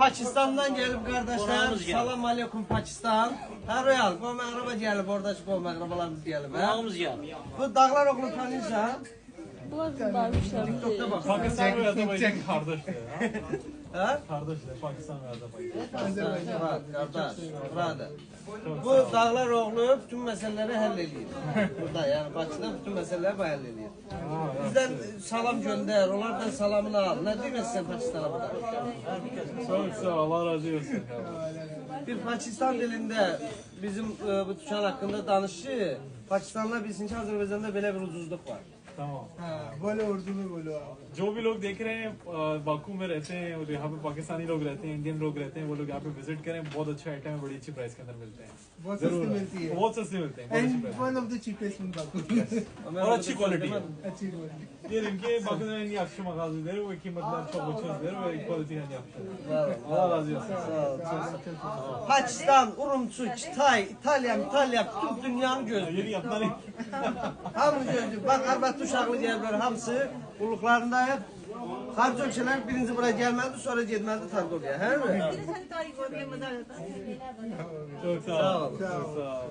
Pakistan'dan gelip kardeşler. Salam aleyküm Pakistan. Ha Royal, bu məğraba gelip orada bu məğrabalarımız gelip. Qonağımız gəldi. Bu dağlar oğlu tanıyırsan. Bunlar darmışlar. TikTok'ta bak. Pakistan veya da Pakistan kardeşler. Ha? Kardeşler Pakistan veya da Pakistan. Kardeş, brother. Bu dağlar oğlu bütün meseleleri hallediyor. Burada yani Pakistan bütün meseleleri hallediyor. Bizden salam gönder, onlardan salamını al. Ne diyorsun sen Pakistan'a burada? Çok sağ ol, Allah razı olsun. Bir Pakistan dilinde bizim bu tuşan hakkında danışıyor. Pakistanlılar bilsin ki Azerbaycan'da böyle bir ucuzluk var. Tamam. बोलो उर्दू में बोलो आप जो भी लोग देख रहे हैं बाकू में रहते हैं और यहाँ पे पाकिस्तानी लोग रहते हैं, इंडियन लोग रहते हैं, वो लोग यहाँ पे विजिट करें, बहुत अच्छे आइटम है, बड़ी अच्छी प्राइस के अंदर मिलते हैं। बहुत सस्ती मिलती है बहुत सस्ते मिलते हैं, बहुत अच्छी and price one of the cheapest in Baku और अच्छी क्वालिटी है। अच्छी क्वालिटी ये इनके पाकिस्तान की akşam mağazaları ve kıymetler çok ucuzdur ve quality yani akşam. Allah razı olsun. Pakistan, Urumçu, Kitay, İtalya, bütün dünyanın gözü. Yeni yapılan Hamı gözü. Bak Arbat uşaqlı gəliblər, hamısı qulluqlarındayıq. Xarici ölkələr birinci buraya gəlməlidir, sonra getməlidir Tarqoqaya, hə mi? çok sağ ol. Çok sağ ol.